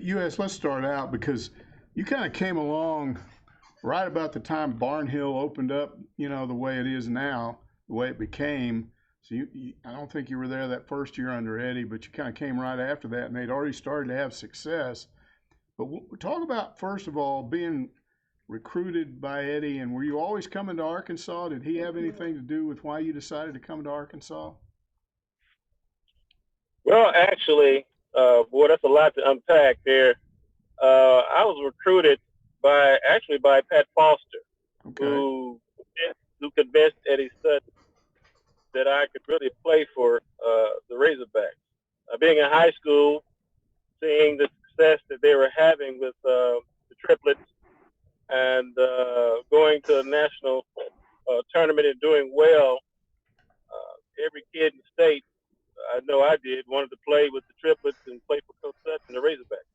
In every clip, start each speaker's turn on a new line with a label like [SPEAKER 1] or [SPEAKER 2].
[SPEAKER 1] U.S., let's start out because you kind of came along right about the time Barnhill opened up, the way it is now, the way it became. So I don't think you were there that first year under Eddie, but you kind of came right after that, and they'd already started to have success. But talk about, first of all, being recruited by Eddie, and were you always coming to Arkansas? Did he have anything to do with why you decided to come to Arkansas?
[SPEAKER 2] Well, actually, boy, that's a lot to unpack there. I was recruited by Pat Foster,
[SPEAKER 1] Okay.
[SPEAKER 2] who convinced Eddie Sutton that I could really play for the Razorbacks. Being in high school, seeing the success that they were having with the triplets and going to a national tournament and doing well, every kid in the state, I know I did, wanted to play with the triplets and play for Coach Sutton and the Razorbacks.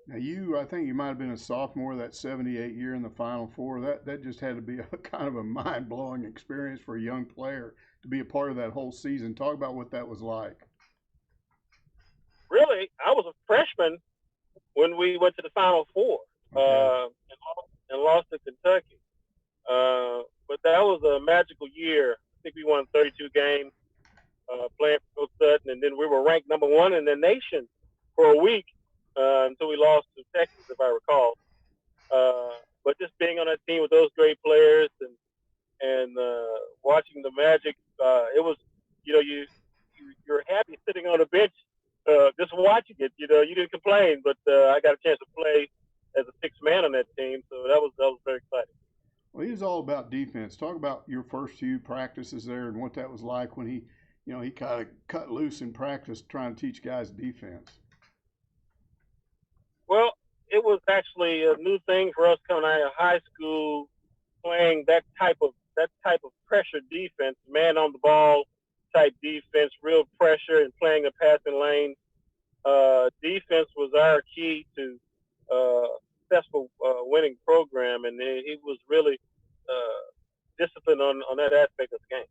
[SPEAKER 1] Now I think you might have been a sophomore that '78 year in the Final Four. That just had to be a kind of a mind blowing experience for a young player to be a part of that whole season. Talk about what that was like.
[SPEAKER 2] Really, I was a freshman when we went to the Final Four
[SPEAKER 1] Okay.
[SPEAKER 2] and lost to Kentucky. But that was a magical year. I think we won 32 games playing for Coach Sutton, and then we were ranked number one in the nation for a week until we lost to Texas, if I recall. But just being on that team with those great players and watching the magic, it was, you're happy sitting on the bench just watching it. You didn't complain, but I got a chance to play as a sixth man on that team, so that was very exciting.
[SPEAKER 1] Well, he was all about defense. Talk about your first few practices there and what that was like when he kind of cut loose in practice trying to teach guys defense.
[SPEAKER 2] Well, it was actually a new thing for us coming out of high school, playing that type of pressure defense, man on the ball type defense, real pressure, and playing a passing lane. Defense was our key to successful winning program, and he was really disciplined on that aspect of the game.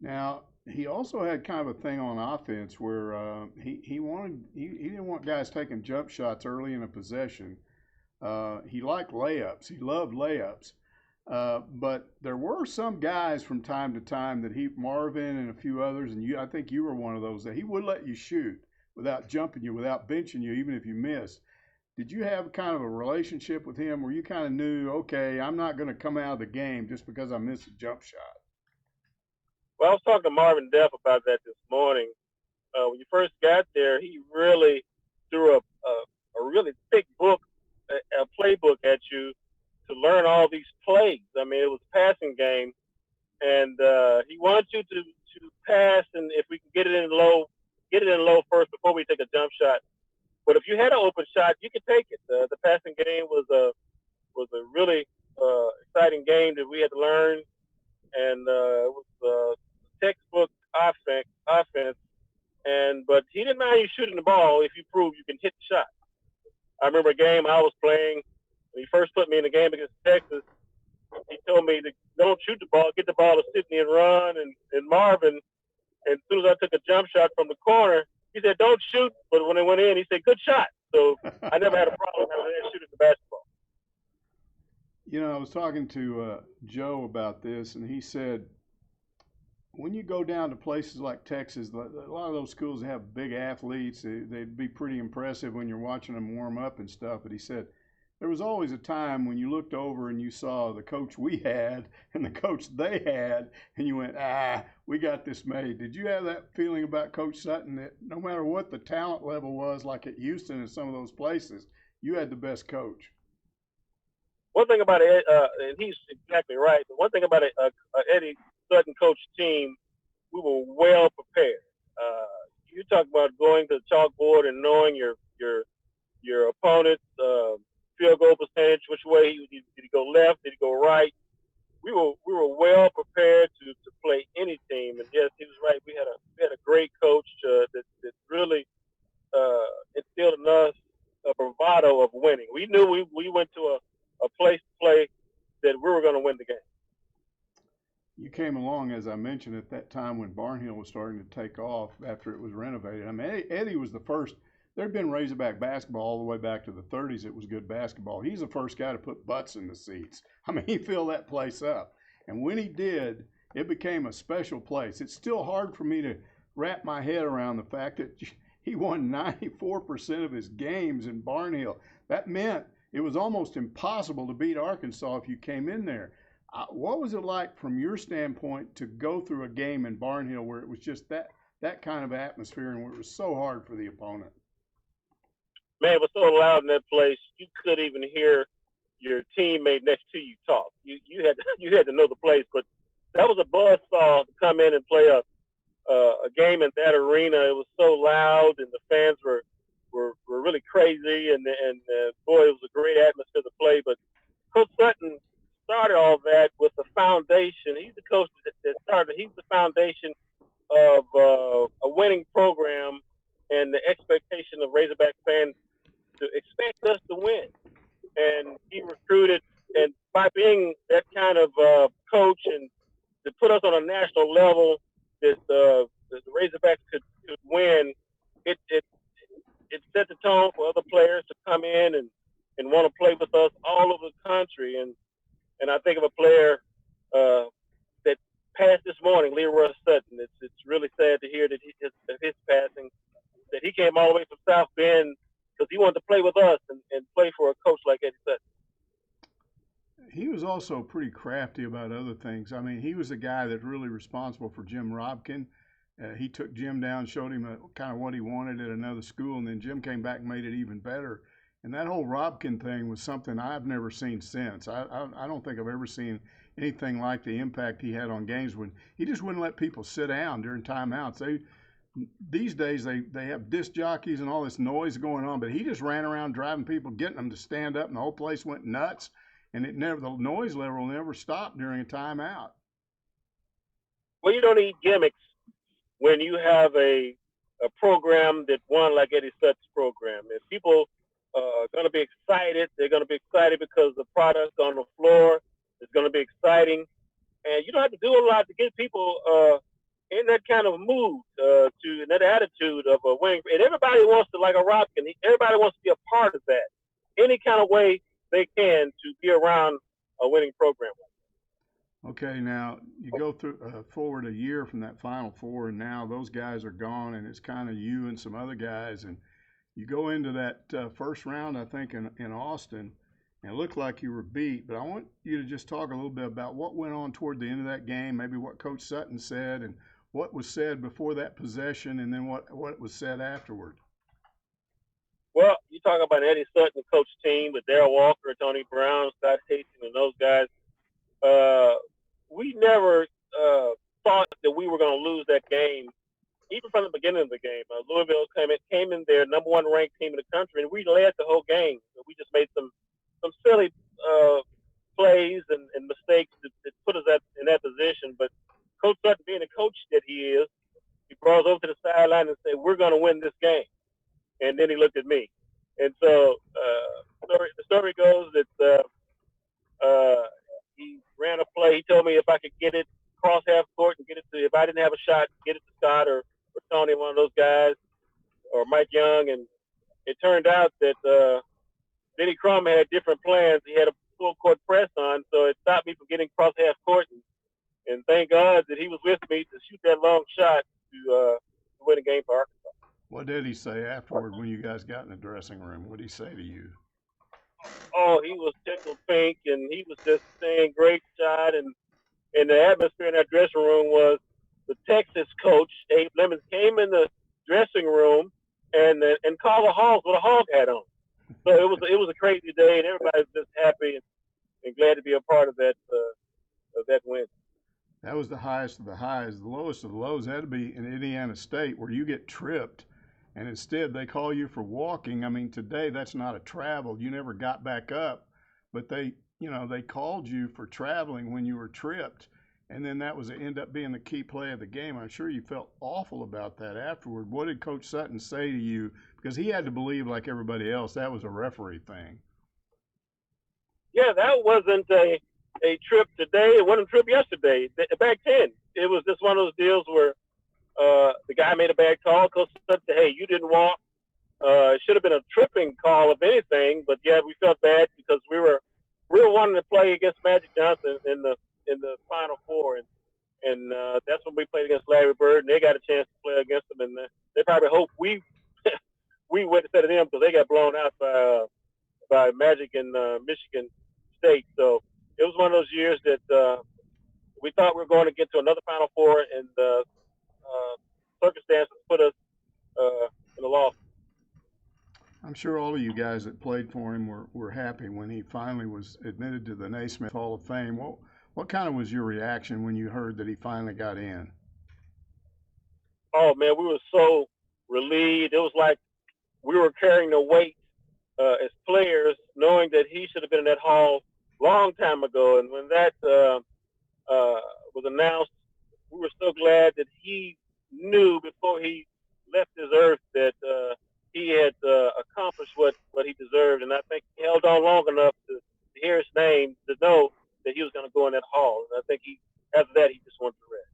[SPEAKER 1] Now he also had kind of a thing on offense where he didn't want guys taking jump shots early in a possession. He liked layups. He loved layups. But there were some guys from time to time that Marvin and a few others, and I think you were one of those, that he would let you shoot without jumping you, without benching you, even if you missed. Did you have kind of a relationship with him where you kind of knew, okay, I'm not going to come out of the game just because I missed a jump shot?
[SPEAKER 2] Well, I was talking to Marvin Deff about that this morning. When you first got there, he really threw a really thick book, a playbook at you to learn all these plays. I mean, it was a passing game, and he wanted you to pass, and if we can get it in low first before we take a jump shot. But if you had an open shot, you could take it. The passing game was a really exciting game that we had to learn, and it was textbook offense. But he didn't mind you shooting the ball if you prove you can hit the shot. I remember a game I was playing when he first put me in the game against Texas. He told me to don't shoot the ball, get the ball to Sydney and run. And Marvin, and as soon as I took a jump shot from the corner, he said, "Don't shoot." But when it went in, he said, "Good shot." So I never had a problem having that shooting the basketball.
[SPEAKER 1] I was talking to Joe about this, and he said when you go down to places like Texas, a lot of those schools have big athletes. They'd be pretty impressive when you're watching them warm up and stuff. But he said there was always a time when you looked over and you saw the coach we had and the coach they had, and you went, we got this made. Did you have that feeling about Coach Sutton that no matter what the talent level was, like at Houston and some of those places, you had the best coach?
[SPEAKER 2] One thing about it, and he's exactly right. But one thing about Eddie Sutton coach team, we were well prepared. You talk about going to the chalkboard and knowing your opponent's field goal percentage, which way did he go left, did he go right? We were well prepared to play any team. And yes, he was right. We had a great coach that really instilled in us a bravado of winning. We knew we went to a place to play that we were going to win the game.
[SPEAKER 1] You came along, as I mentioned, at that time when Barnhill was starting to take off after it was renovated. I mean, Eddie was the first there'd been Razorback basketball all the way back to the 30s. It was good basketball. He's the first guy to put butts in the seats. I mean, he filled that place up. And when he did, it became a special place. It's still hard for me to wrap my head around the fact that he won 94% of his games in Barnhill. That meant it was almost impossible to beat Arkansas if you came in there. What was it like from your standpoint to go through a game in Barnhill where it was just that kind of atmosphere and where it was so hard for the opponent?
[SPEAKER 2] Man, it was so loud in that place, you couldn't even hear your teammate next to you talk. You had to know the place, but that was a buzzsaw to come in and play a game in that arena. It was so loud, and the fans were really crazy, and boy, it was a great atmosphere to play. But Coach Sutton started all that with the foundation. He's the coach that started. He's the foundation of a winning program and the expectation of Razorback fans to expect us to win. And he recruited, and by being that kind of coach and to put us on a national level that the Razorbacks could win, it set the tone for other players to come in and want to play with us all over the country. And I think of a player that passed this morning, Leroy Sutton. It's really sad to hear that his passing, that he came all the way from South Bend because he wanted to play with us and play for a coach like Eddie Sutton.
[SPEAKER 1] He was also pretty crafty about other things. I mean, he was the guy that's really responsible for Jim Robkin. He took Jim down, showed him kind of what he wanted at another school, and then Jim came back and made it even better. And that whole Robkin thing was something I've never seen since. I don't think I've ever seen anything like the impact he had on games when he just wouldn't let people sit down during timeouts. These days they have disc jockeys and all this noise going on, but he just ran around driving people, getting them to stand up, and the whole place went nuts. And the noise level never stopped during a timeout.
[SPEAKER 2] Well, you don't need gimmicks when you have a program that won like Eddie Sutton's program. If people are going to be excited, they're going to be excited because the product on the floor is going to be exciting. And you don't have to do a lot to get people in that kind of mood, in that attitude of a winning. And everybody wants to, like a Robkin, everybody wants to be a part of that. Any kind of way they can to be around a winning program.
[SPEAKER 1] Okay, now you go through forward a year from that Final Four, and now those guys are gone, and it's kind of you and some other guys, and you go into that first round, I think, in Austin, and it looked like you were beat. But I want you to just talk a little bit about what went on toward the end of that game, maybe what Coach Sutton said, and what was said before that possession, and then what was said afterward.
[SPEAKER 2] Well, you talk about Eddie Sutton coach team with Darrell Walker, Tony Brown, Scott Hastings, and those guys. We never thought that we were going to lose that game, even from the beginning of the game. Louisville came in their number one ranked team in the country, and we led the whole game. We just made some silly plays and mistakes that put us in that position. But Coach Sutton, being the coach that he is, he brought us over to the sideline and said, "We're going to win this game." And then he looked at me. And so the story goes that he ran a play. He told me if I could get it across half court and get it to, if I didn't have a shot, get it to Scott or Tony, one of those guys, or Mike Young. And it turned out that Benny Crum had different plans. He had a full court press on, so it stopped me from getting across half court. And thank God that he was with me to shoot that long shot to win a game for Arkansas.
[SPEAKER 1] What did he say afterward when you guys got in the dressing room? What did he say to you?
[SPEAKER 2] Oh, he was tickled pink, and he was just saying great shot. And the atmosphere in that dressing room was the Texas coach, Abe Lemons, came in the dressing room and called the Hogs with a hog hat on. So it was a crazy day, and everybody was just happy and glad to be a part of that win.
[SPEAKER 1] That was the highest of the highs. The lowest of the lows had to be in Indiana State, where you get tripped, and instead they call you for walking. I mean, today that's not a travel. You never got back up, but they called you for traveling when you were tripped, and then that was end up being the key play of the game. I'm sure you felt awful about that afterward. What did Coach Sutton say to you? Because he had to believe, like everybody else, that was a referee thing.
[SPEAKER 2] Yeah, that wasn't a trip today. It wasn't a trip yesterday. Back then, it was just one of those deals where the guy made a bad call. Coach Sutton said, "Hey, you didn't walk. It should have been a tripping call if anything, but yeah, we felt bad because we were wanting to play against Magic Johnson in the Final Four, and that's when we played against Larry Bird, and they got a chance to play against them, and they probably hoped we went instead of them because they got blown out by Magic and Michigan State. So it was one of those years that we thought we were going to get to another Final Four, and circumstances put us in a loss.
[SPEAKER 1] I'm sure all of you guys that played for him were happy when he finally was admitted to the Naismith Hall of Fame. What kind of was your reaction when you heard that he finally got in?
[SPEAKER 2] Oh man, we were so relieved. It was like we were carrying the weight as players, knowing that he should have been in that hall long time ago. And when that was announced, we were so glad that he knew before he left this earth that he had accomplished what he deserved. And I think he held on long enough to hear his name to know that he was going to go in that hall. And I think after that, he just wanted to rest.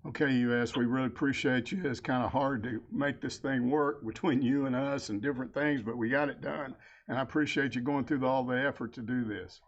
[SPEAKER 1] Okay, U.S., we really appreciate you. It's kind of hard to make this thing work between you and us and different things, but we got it done. And I appreciate you going through all the effort to do this.